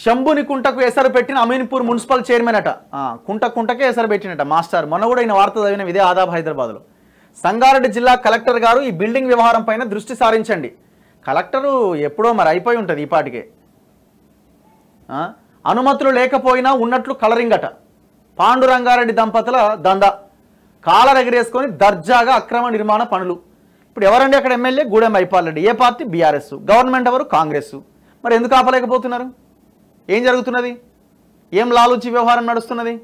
శంభుని కుంటకు ఎసరు పెట్టిన Ameenpur municipal chairman అట. కుంటకే ఎసరు పెట్టినట మాస్టర్. మొన్న కూడా ఈయన వార్త చదివిన ఇదే ఆదాబ్ హైదరాబాద్లో. సంగారెడ్డి జిల్లా కలెక్టర్ గారు ఈ బిల్డింగ్ వ్యవహారం పైన దృష్టి సారించండి. కలెక్టరు ఎప్పుడో మరి అయిపోయి ఉంటుంది ఈపాటికే. అనుమతులు లేకపోయినా ఉన్నట్లు కలరింగ్ అట. పాండురంగారెడ్డి దంపతుల దందా. కాలర్ ఎగరేసుకొని దర్జాగా అక్రమ నిర్మాణ పనులు. ఇప్పుడు ఎవరండి అక్కడ ఎమ్మెల్యే? గూడెం మైపాల్రెడ్డి. ఏ పార్టీ? బీఆర్ఎస్. గవర్నమెంట్ ఎవరు? కాంగ్రెస్. మరి ఎందుకు ఆపలేకపోతున్నారు? ఏం జరుగుతున్నది? ఏం లాలూచి వ్యవహారం నడుస్తున్నది?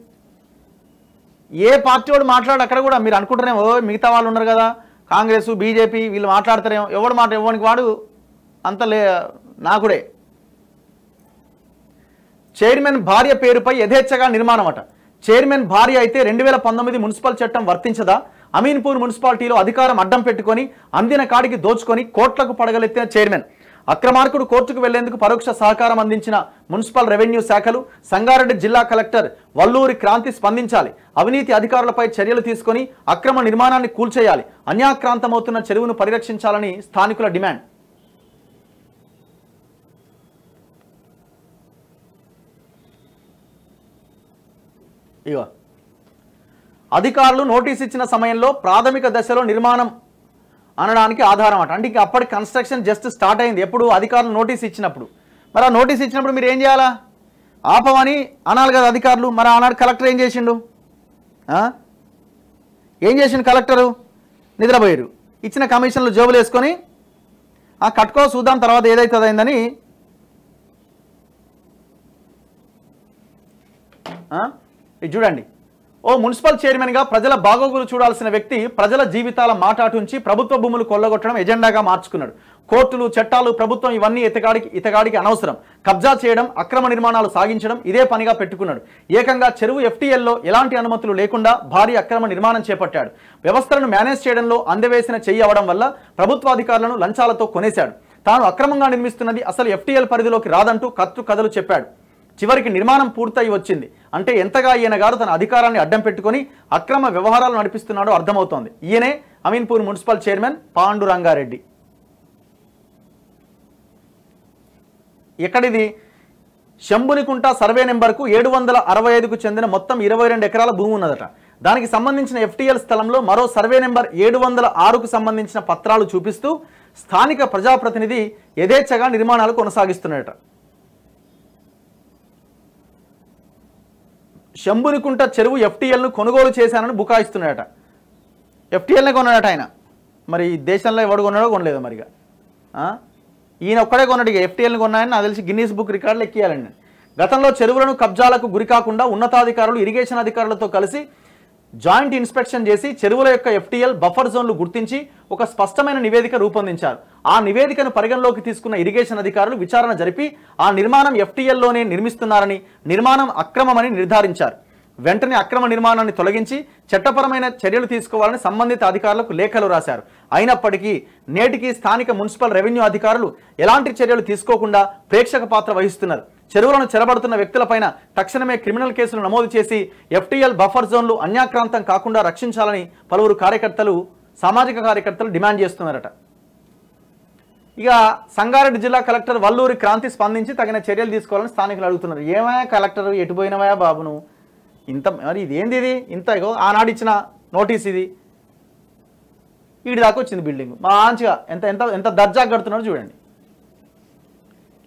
ఏ పార్టీ వాడు మాట్లాడు అక్కడ కూడా మీరు అనుకుంటారేమో మిగతా వాళ్ళు ఉన్నారు కదా కాంగ్రెస్ బీజేపీ వీళ్ళు మాట్లాడతారేమో. ఎవరికి వాడు అంత నాకుడే. చైర్మన్ భార్య పేరుపై యథేచ్ఛగా నిర్మాణం అట. చైర్మన్ భార్య అయితే 2019 మున్సిపల్ చట్టం వర్తించదా? అమీన్పూర్ మున్సిపాలిటీలో అధికారం అడ్డం పెట్టుకొని అందిన కాడికి దోచుకొని కోట్లకు పడగలెత్తిన చైర్మన్. అక్రమార్కుడు కోర్టుకు వెళ్లేందుకు పరోక్ష సహకారం అందించిన మున్సిపల్ రెవెన్యూ శాఖలు, సంగారెడ్డి జిల్లా కలెక్టర్ వల్లూరి క్రాంతి స్పందించాలి. అవినీతి అధికారులపై చర్యలు తీసుకొని అక్రమ నిర్మాణాన్ని కూల్చేయాలి. అన్యాక్రాంతమవుతున్న చెరువును పరిరక్షించాలని స్థానికుల డిమాండ్. ఇగో అధికారులు నోటీస్ ఇచ్చిన సమయంలో ప్రాథమిక దశలో నిర్మాణం అనడానికి ఆధారం అట. అంటే అప్పటి కన్స్ట్రక్షన్ జస్ట్ స్టార్ట్ అయింది ఎప్పుడు? అధికారులు నోటీస్ ఇచ్చినప్పుడు. మరి ఆ నోటీస్ ఇచ్చినప్పుడు మీరు ఏం చేయాలా? ఆపమని అనాలి కదా అధికారులు. మరి ఆనాడు కలెక్టర్ ఏం చేసిండు? కలెక్టరు? నిద్రపోయారు. ఇచ్చిన కమిషన్లు జోబులు వేసుకొని కట్టుకో చూద్దాం తర్వాత ఏదైతుంది అయిందని ఇది చూడండి. ఓ మున్సిపల్ చైర్మన్గా ప్రజల బాగోగులు చూడాల్సిన వ్యక్తి ప్రజల జీవితాల మాటాటుంచి ప్రభుత్వ భూములు కొల్లగొట్టడం ఎజెండాగా మార్చుకున్నాడు. కోర్టులు, చట్టాలు, ప్రభుత్వం ఇవన్నీ ఇతగాడికి అనవసరం. కబ్జా చేయడం, అక్రమ నిర్మాణాలు సాగించడం ఇదే పనిగా పెట్టుకున్నాడు. ఏకంగా చెరువు FTLలో ఎలాంటి అనుమతులు లేకుండా భారీ అక్రమ నిర్మాణం చేపట్టాడు. వ్యవస్థలను మేనేజ్ చేయడంలో అందవేసిన చెయ్యి అవడం వల్ల ప్రభుత్వాధికారులను లంచాలతో కొనేశాడు. తాను అక్రమంగా నిర్మిస్తున్నది అసలు FTL పరిధిలోకి రాదంటూ కథలు చెప్పాడు. చివరికి నిర్మాణం పూర్తయి వచ్చింది. అంటే ఎంతగా ఈయన గారు తన అధికారాన్ని అడ్డం పెట్టుకొని అక్రమ వ్యవహారాలు నడిపిస్తున్నాడో అర్థమవుతోంది. ఈయనే అమీన్పూర్ మున్సిపల్ చైర్మన్ పాండురంగారెడ్డి. ఎక్కడిది? శంభునికుంట సర్వే నెంబర్కు 765కు చెందిన మొత్తం 22 ఎకరాల భూమి ఉన్నదట. దానికి సంబంధించిన FTL స్థలంలో మరో సర్వే నెంబర్ 706కు సంబంధించిన పత్రాలు చూపిస్తూ స్థానిక ప్రజాప్రతినిధి యథేచ్ఛగా నిర్మాణాలు కొనసాగిస్తున్నాడట. శంభునికుంట చెరువు FTLను కొనుగోలు చేశానని బుకాయిస్తున్నాడట. FTLనే కొన్నాడట ఆయన. మరి దేశంలో ఎవడు కొన్నాడో కొనలేదు మరిగా. ఈయన ఒక్కడే కొన్నాడు. ఇక FTLని కొన్నాయని నాకు తెలిసి గిన్నీస్ బుక్ రికార్డులు ఎక్కియాలండి. గతంలో చెరువులను కబ్జాలకు గురికాకుండా ఉన్నతాధికారులు ఇరిగేషన్ అధికారులతో కలిసి జాయింట్ ఇన్స్పెక్షన్ చేసి చెరువుల యొక్క FTL బఫర్ జోన్లు గుర్తించి ఒక స్పష్టమైన నివేదిక రూపొందించారు. ఆ నివేదికను పరిగణలోకి తీసుకున్న ఇరిగేషన్ అధికారులు విచారణ జరిపి ఆ నిర్మాణం FTLలోనే నిర్మిస్తున్నారని, నిర్మాణం అక్రమమని నిర్ధారించారు. వెంటనే అక్రమ నిర్మాణాన్ని తొలగించి చట్టపరమైన చర్యలు తీసుకోవాలని సంబంధిత అధికారులకు లేఖలు రాశారు. అయినప్పటికీ నేటికి స్థానిక మున్సిపల్ రెవెన్యూ అధికారులు ఎలాంటి చర్యలు తీసుకోకుండా ప్రేక్షక పాత్ర వహిస్తున్నారు. చెరువులను చెరబడుతున్న వ్యక్తులపైన తక్షణమే క్రిమినల్ కేసులు నమోదు చేసి FTL బఫర్ జోన్లు అన్యాక్రాంతం కాకుండా రక్షించాలని పలువురు సామాజిక కార్యకర్తలు డిమాండ్ చేస్తున్నారట. ఇక సంగారెడ్డి జిల్లా కలెక్టర్ వల్లూరి క్రాంతి స్పందించి తగిన చర్యలు తీసుకోవాలని స్థానికులు అడుగుతున్నారు. ఏమయ్యా కలెక్టర్, ఎటు పోయినవయా బాబును? ఇంత మరి ఇదేంది? ఇది ఇంత ఆనాడు ఇచ్చిన నోటీస్ ఇది వీడి దాకా వచ్చింది బిల్డింగ్. మంచిగా ఎంత ఎంత ఎంత దర్జాగా కడుతున్నాడు చూడండి.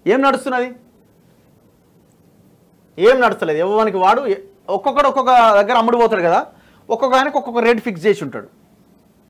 ఏం నడుస్తున్నది? ఏం నడుస్తలేదు. ఎవరికి వాడు ఒక్కొక్క దగ్గర అమ్ముడు పోతాడు కదా, ఒక్కొక్క ఆయనకు ఒక్కొక్క రేట్ ఫిక్స్ చేసి ఉంటాడు.